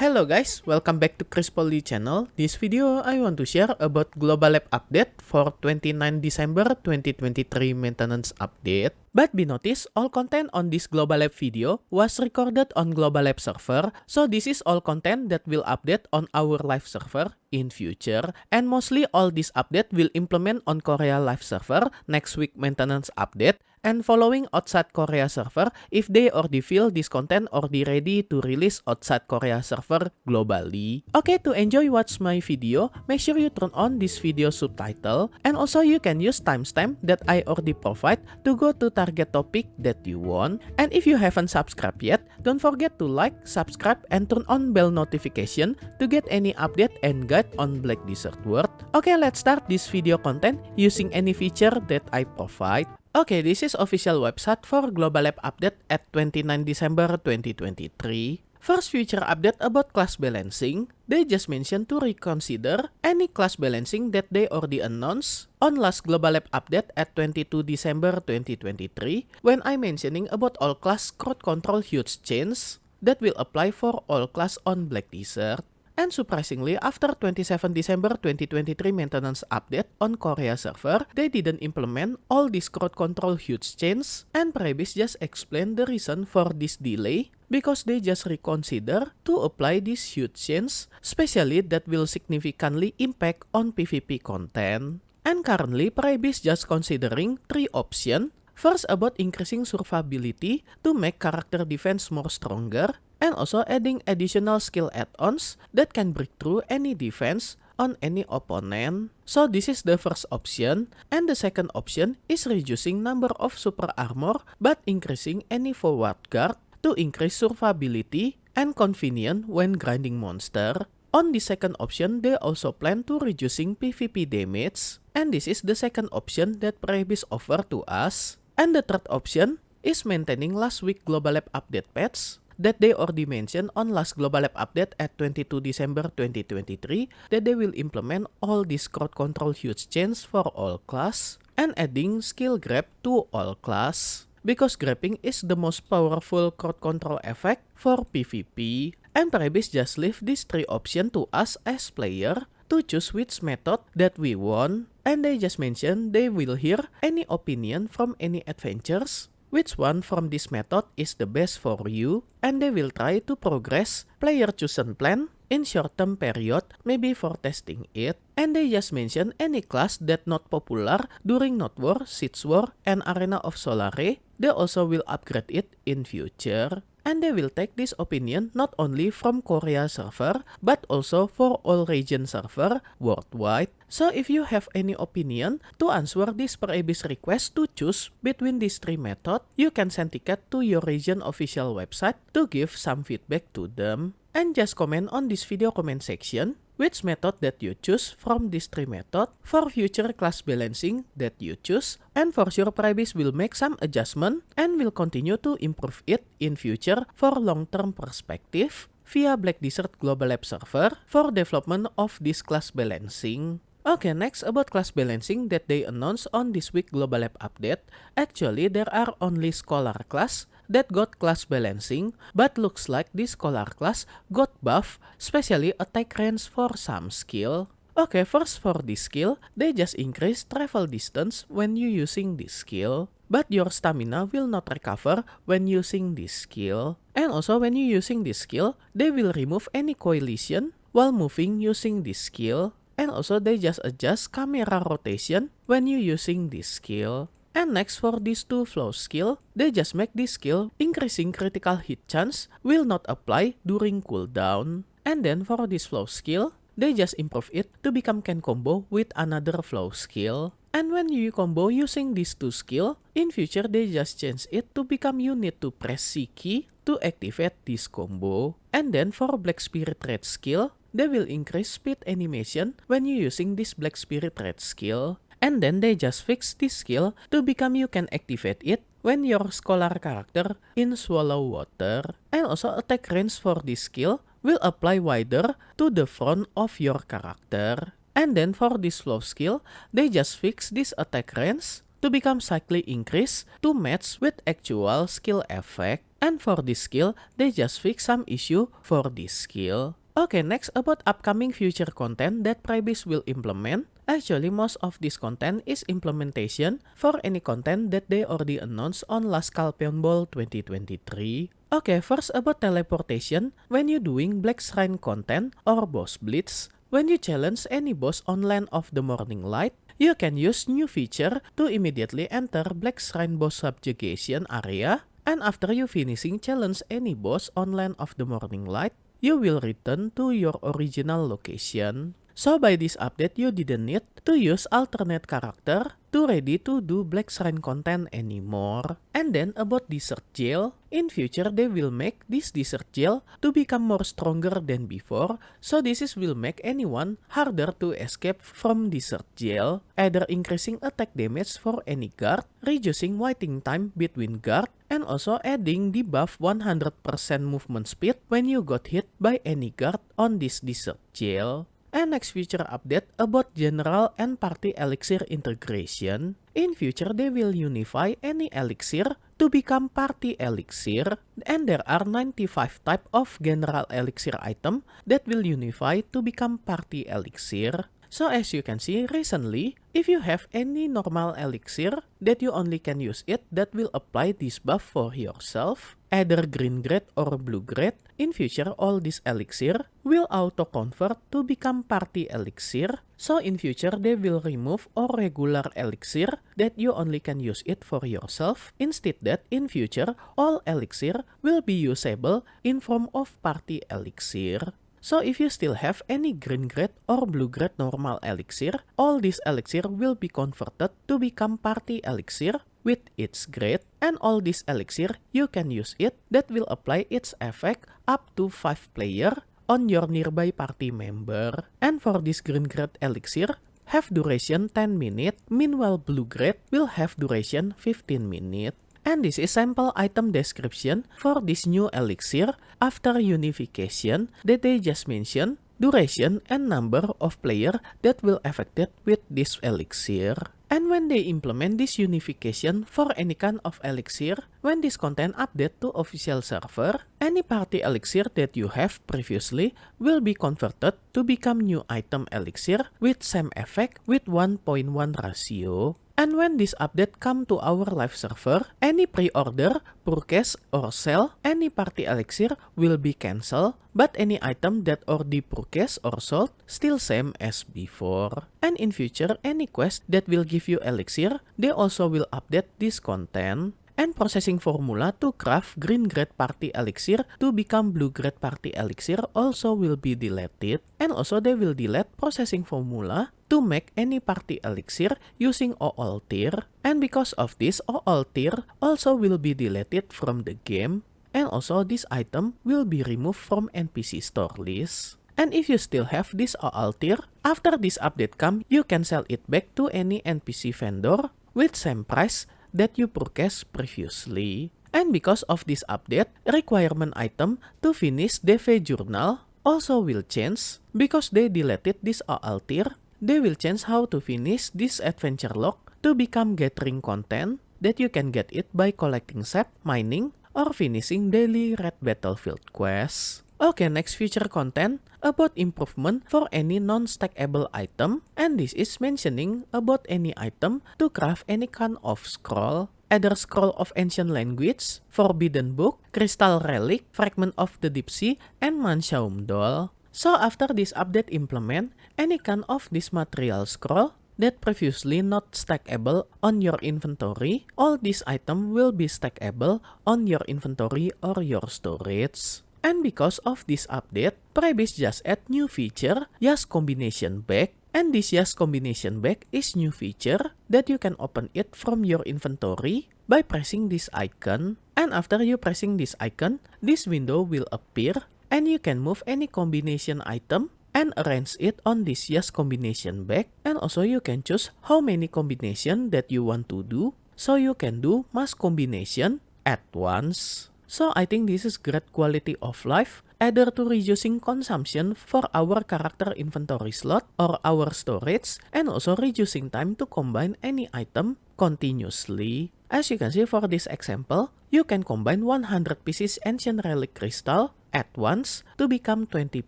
Hello guys, welcome back to Chris Poly channel. This video I want to share about Global App update for 29 December 2023 maintenance update. But be noticed, all content on this Global App video was recorded on Global App server, so this is all content that will update on our live server in future, and mostly all this update will implement on Korea live server next week maintenance update, and following outside Korea server if they already feel this content already ready to release outside Korea server globally. Okay, to enjoy watch my video, make sure you turn on this video subtitle, and also you can use timestamp that I already provide to go to target topic that you want. And if you haven't subscribed yet, don't forget to like, subscribe, and turn on bell notification to get any update and guide on Black Desert World. Okay, let's start this video content using any feature that I provide. Okay, this is official website for Global App update at 29 December 2023. First feature update about class balancing. They just mentioned to reconsider any class balancing that they already announced on last Global App update at 22 December 2023 when I mentioning about all class crowd control huge change that will apply for all class on Black Desert. And surprisingly, after 27 December 2023 maintenance update on Korea server, they didn't implement all this crowd control huge change, and Prebis just explained the reason for this delay because they just reconsider to apply this huge change, especially that will significantly impact on PvP content. And currently, Prebis just considering three options. First, about increasing survivability to make character defense more stronger, and also adding additional skill add-ons that can break through any defense on any opponent. So this is the first option, and the second option is reducing number of super armor but increasing any forward guard to increase survivability and convenience when grinding monster. On the second option, they also plan to reducing PvP damage, and this is the second option that Prebis offer to us. And the third option is maintaining last week Global App update patch that they already mentioned on last Global App update at 22 December 2023 that they will implement all this crowd control huge change for all class and adding skill grab to all class because grabbing is the most powerful crowd control effect for PvP. And Prebis just leave these three options to us as player to choose which method that we want, and they just mention they will hear any opinion from any adventures, which one from this method is the best for you, and they will try to progress player chosen plan in short-term period, maybe for testing it. And they just mention any class that not popular during Node War, Siege War, and Arena of Solare, they also will upgrade it in future. And they will take this opinion not only from Korea server, but also for all region server worldwide. So if you have any opinion to answer this Prebis request to choose between these three methods, you can send ticket to your region official website to give some feedback to them. And just comment on this video comment section which method that you choose from these three methods for future class balancing that you choose, and for sure Prebis will make some adjustment and will continue to improve it in future for long-term perspective via Black Desert Global App server for development of this class balancing. Okay, next about class balancing that they announced on this week Global App update. Actually, there are only Scholar class that got class balancing, but looks like this Scholar class got buff, especially attack range for some skill. Okay, first for this skill, they just increase travel distance when you using this skill, but your stamina will not recover when using this skill. And also when you using this skill, they will remove any coalition while moving using this skill. And also they just adjust camera rotation when you using this skill. And next for these two flow skill, they just make this skill increasing critical hit chance will not apply during cooldown. And then for this flow skill, they just improve it to become can combo with another flow skill. And when you combo using these two skill, in future they just change it to become you need to press C key to activate this combo. And then for Black Spirit Red skill, they will increase speed animation when you using this Black Spirit Red skill. And then they just fix this skill to become you can activate it when your Scholar character in Swallow Water. And also attack range for this skill will apply wider to the front of your character. And then for this flow skill, they just fix this attack range to become slightly increased to match with actual skill effect. And for this skill, they just fix some issue for this skill. Okay, next about upcoming future content that Pribase will implement. Actually, most of this content is implementation for any content that they already announced on last Scorpion Ball 2023. Okay, first about teleportation. When you doing Black Shrine content or boss blitz, when you challenge any boss on Land of the Morning Light, you can use new feature to immediately enter Black Shrine boss subjugation area. And after you finishing challenge any boss on Land of the Morning Light, you will return to your original location. So by this update, you didn't need to use alternate character to ready to do Black Shrine content anymore. And then about Desert Jail, in future they will make this Desert Jail to become more stronger than before. So this will make anyone harder to escape from Desert Jail, either increasing attack damage for any guard, reducing waiting time between guard, and also adding the buff 100% movement speed when you got hit by any guard on this Desert Jail. And next future update about general and party elixir integration. In future, they will unify any elixir to become party elixir. And there are 95 type of general elixir item that will unify to become party elixir. So as you can see recently, if you have any normal elixir that you only can use it that will apply this buff for yourself, either green grade or blue grade, in future all this elixir will auto convert to become party elixir. So in future they will remove all regular elixir that you only can use it for yourself. Instead that in future all elixir will be usable in form of party elixir. So if you still have any green grade or blue grade normal elixir, all this elixir will be converted to become party elixir with its grade, and all this elixir you can use it that will apply its effect up to 5 player on your nearby party member. And for this green grade elixir have duration 10 minutes, meanwhile blue grade will have duration 15 minutes. And this is sample item description for this new elixir after unification that they just mentioned, duration and number of player that will affected with this elixir. And when they implement this unification for any kind of elixir, when this content update to official server, any party elixir that you have previously will be converted to become new item elixir with same effect with 1.1 ratio. And when this update come to our live server, any pre-order, purchase, or sell any party elixir will be cancelled, but any item that already purchased or sold still same as before. And in future, any quest that will give you elixir, they also will update this content. And processing formula to craft green grade party elixir to become blue grade party elixir also will be deleted. And also they will delete processing formula to make any party elixir using OL tier. And because of this, OL tier also will be deleted from the game. And also this item will be removed from NPC store list. And if you still have this OL tier, after this update come, you can sell it back to any NPC vendor with same price that you purchased previously. And because of this update, requirement item to finish DV journal also will change. Because they deleted this OL tier, they will change how to finish this adventure log to become gathering content that you can get it by collecting sap, mining, or finishing daily red battlefield quests. Okay, next future content about improvement for any non-stackable item, and this is mentioning about any item to craft any kind of scroll, either scroll of ancient language, forbidden book, crystal relic, fragment of the deep sea, and Manshaum doll. So after this update implement, any kind of this material scroll that previously not stackable on your inventory, all these items will be stackable on your inventory or your storage. And because of this update, Pribase just add new feature, Yas Combination Bag. And this Yas Combination Bag is new feature that you can open it from your inventory by pressing this icon. And after you pressing this icon, this window will appear and you can move any combination item and arrange it on this Yas Combination Bag. And also you can choose how many combination that you want to do. So you can do mass combination at once. So I think this is great quality of life, either to reducing consumption for our character inventory slot or our storage, and also reducing time to combine any item continuously. As you can see for this example, you can combine 100 pieces ancient relic crystal at once to become 20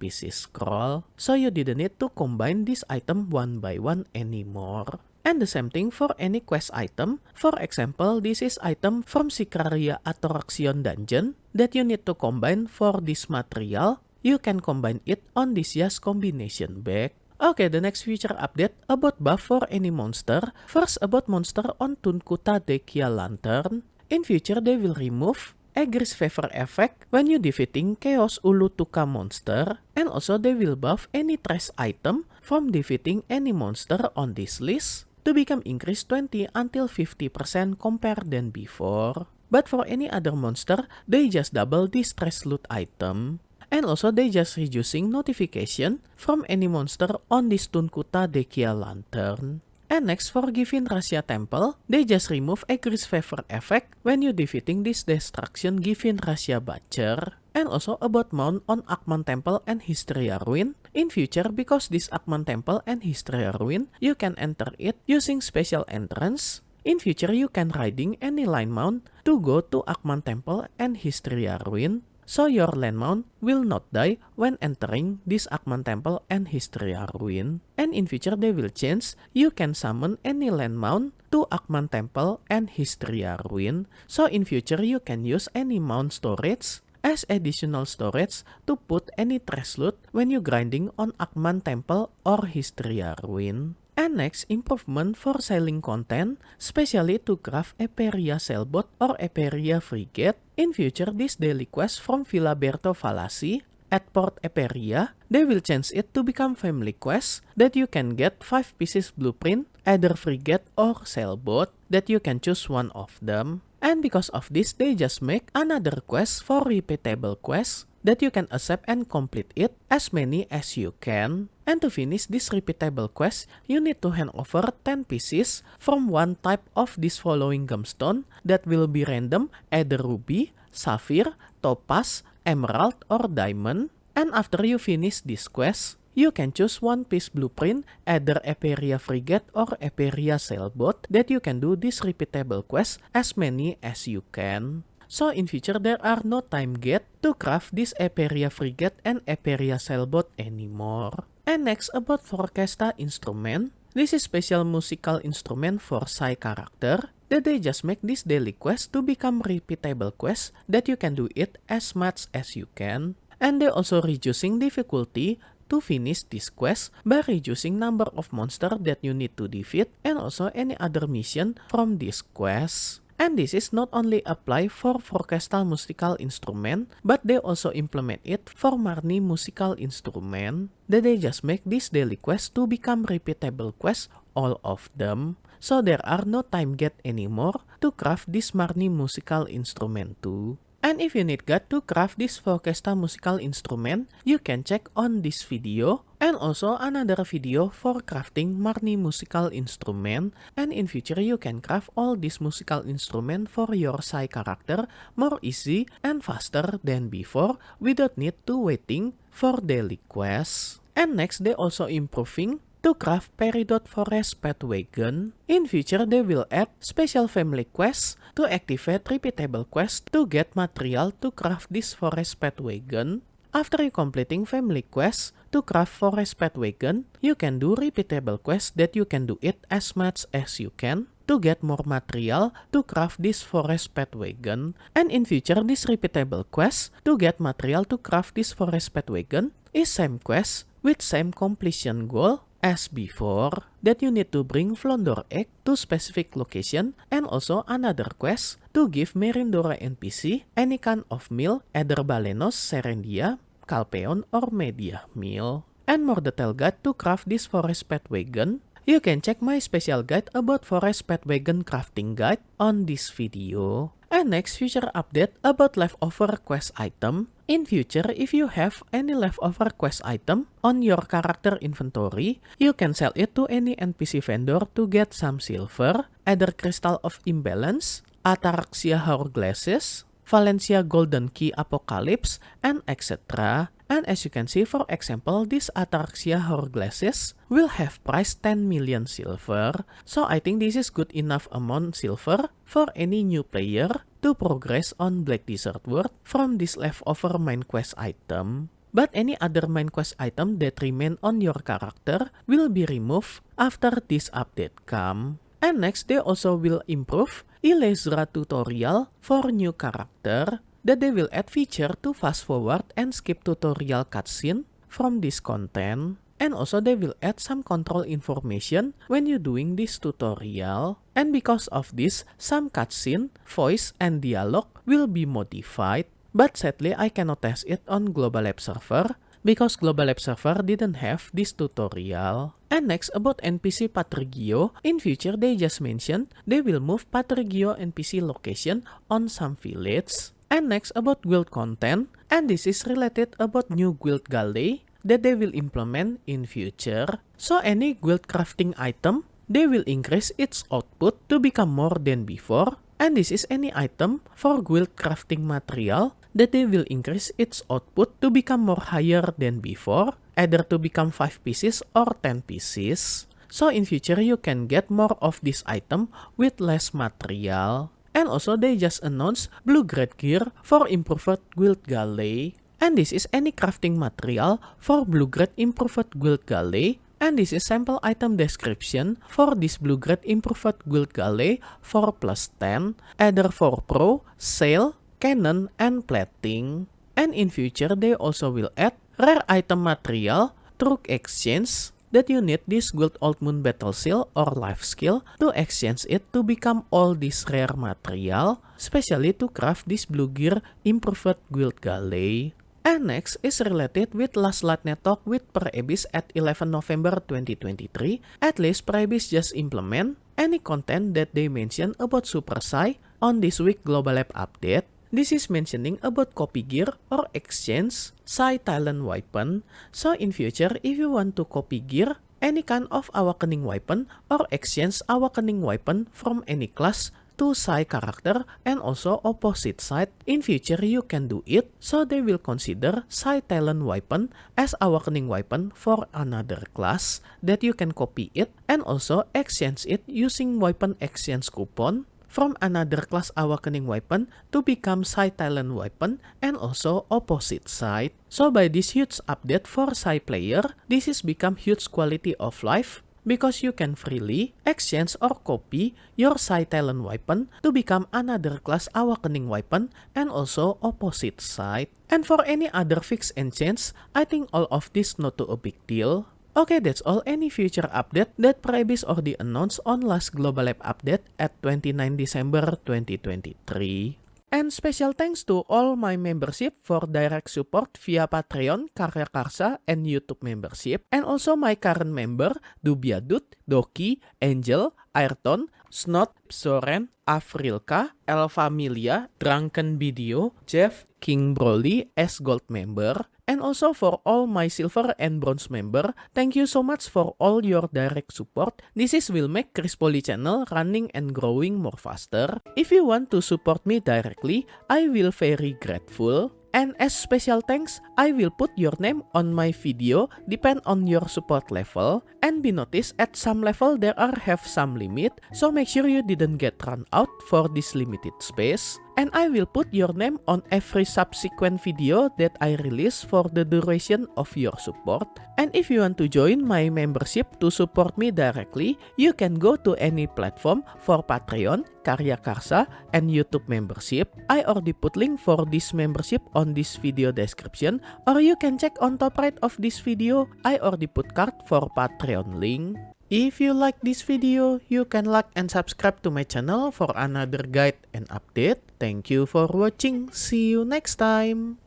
pieces scroll. So you didn't need to combine this item one by one anymore. And the same thing for any quest item. For example, this is item from Sicaria Attraction Dungeon that you need to combine for this material. You can combine it on this Yas combination bag. Okay, the next feature update about buff for any monster. First about monster on Tunkuta Dekia Lantern. In future, they will remove Egris Favor effect when you defeating Chaos Ulutuka monster. And also they will buff any trash item from defeating any monster on this list to become increase 20 until 50% compared than before. But for any other monster, they just double this trash loot item. And also they just reducing notification from any monster on this Tunkuta Dekia Lantern. And next for Givin Rasia Temple, they just remove Egris Favor effect when you defeating this Destruction Givin Rasia Butcher. And also about mount on Akman Temple and Hysteria Ruin. In future, because this Akman Temple and Hysteria Ruin, you can enter it using special entrance. In future, you can riding any line mount to go to Akman Temple and Hysteria Ruin. So your land mount will not die when entering this Akman Temple and Hysteria Ruin. And in future they will change, you can summon any land mount to Akman Temple and Hysteria Ruin. So in future you can use any mount storage as additional storage to put any trash loot when you grinding on Akman Temple or Hysteria Ruin. And next, improvement for selling content, especially to craft Eperia Sailboat or Eperia Frigate. In future, this daily quest from Villa Berto Valasi at Port Eperia, they will change it to become family quest that you can get 5 pieces blueprint, either frigate or sailboat, that you can choose one of them. And because of this, they just make another quest for repeatable quest that you can accept and complete it as many as you can. And to finish this repeatable quest, you need to hand over 10 pieces from one type of this following gemstone that will be random, either ruby, sapphire, topaz, emerald, or diamond. And after you finish this quest, you can choose one piece blueprint, either Eperia Frigate or Eperia Sailboat, that you can do this repeatable quest as many as you can. So in future there are no time gate to craft this Eperia Frigate and Eperia Sailboat anymore. And next about Forecasta instrument. This is special musical instrument for Sai character that they just make this daily quest to become repeatable quest that you can do it as much as you can. And they also reducing difficulty to finish this quest by reducing number of monster that you need to defeat and also any other mission from this quest. And this is not only apply for Forecastal musical instrument, but they also implement it for Marni musical instrument. That they just make this daily quest to become repeatable quest, all of them. So there are no time gate anymore to craft this Marni musical instrument too. And if you need guide to craft this Forecasta musical instrument, you can check on this video and also another video for crafting Marni musical instrument. And in future you can craft all this musical instrument for your Sai character more easy and faster than before without need to waiting for daily quests. And next they also improving to craft Peridot Forest Pet Wagon. In future, they will add special family quests to activate repeatable quests to get material to craft this Forest Pet Wagon. After you completing family quests to craft Forest Pet Wagon, you can do repeatable quests that you can do it as much as you can to get more material to craft this Forest Pet Wagon. And in future, this repeatable quest to get material to craft this Forest Pet Wagon is same quest with same completion goal as before, that you need to bring Flondor Egg to specific location and also another quest to give Merindora NPC any kind of meal, either Balenos, Serendia, Calpeon, or Media meal. And more detailed guide to craft this Forest Pet Wagon, you can check my special guide about Forest Pet Wagon crafting guide on this video. And next future update about leftover quest item. In future, if you have any leftover quest item on your character inventory, you can sell it to any NPC vendor to get some silver, either Crystal of Imbalance, Ataraxia Hourglasses, Valencia Golden Key Apocalypse, and etc. And as you can see, for example, this Ataraxia Hourglasses will have price 10 million silver. So I think this is good enough amount silver for any new player to progress on Black Desert World from this leftover main quest item. But any other main quest item that remain on your character will be removed after this update come. And next, they also will improve Elezra tutorial for new character, that they will add feature to fast forward and skip tutorial cutscene from this content. And also they will add some control information when you doing this tutorial. And because of this, some cutscene, voice, and dialogue will be modified. But sadly, I cannot test it on Global Lab server because Global Lab server didn't have this tutorial. And next, about NPC Patrigio, in future they just mentioned they will move Patrigio NPC location on some village. And next, about guild content, and this is related about new guild galley that they will implement in future. So any guild crafting item, they will increase its output to become more than before. And this is any item for guild crafting material that they will increase its output to become more higher than before, either to become 5 pieces or 10 pieces. So in future you can get more of this item with less material. And also they just announced blue grade gear for improved guild galley. And this is any crafting material for blue grade improved guild galley. And this is sample item description for this blue grade improved guild galley for +10, either for pro, sale, cannon, and plating. And in future they also will add rare item material through exchange that you need this Guild Old Moon Battle Seal or Life Skill to exchange it to become all this rare material, especially to craft this blue gear improved guild galley. And next is related with last Lightnet Talk with Praebis at 11 November 2023. At least Praebis just implement any content that they mention about Super Sai on this week Global Lab update. This is mentioning about copy gear or exchange Sai Talent weapon. So in future, if you want to copy gear any kind of awakening weapon or exchange awakening weapon from any class to Sai character and also opposite side, in future you can do it. So they will consider Sai Talent weapon as awakening weapon for another class that you can copy it and also exchange it using weapon exchange coupon from another class awakening weapon to become Sai Talent weapon and also opposite side. So by this huge update for Sai player, this is become huge quality of life because you can freely exchange or copy your Sai Talent weapon to become another class awakening weapon and also opposite side. And for any other fix and change, I think all of this not too a big deal. Okay, that's all any future update that Praebis already announced on last Global Lab update at 29 December 2023. And special thanks to all my membership for direct support via Patreon, Karya Karsa, and YouTube membership. And also my current member, Dubiadut, Doki, Angel, Ayrton, Snot, Soren, Afrilka, Elfamilia, Drunken Video, Jeff, King Broly as gold member. And also for all my silver and bronze member, thank you so much for all your direct support. This will make Chris Poly channel running and growing more faster. If you want to support me directly, I will very grateful. And as special thanks, I will put your name on my video depend on your support level. And be noticed at some level there are have some limit, so make sure you didn't get run out for this limited space. And I will put your name on every subsequent video that I release for the duration of your support. And if you want to join my membership to support me directly, you can go to any platform for Patreon, Karya Karsa, and YouTube membership. I already put link for this membership on this video description, or you can check on top right of this video. I already put card for Patreon link. If you like this video, you can like and subscribe to my channel for another guide and update. Thank you for watching. See you next time.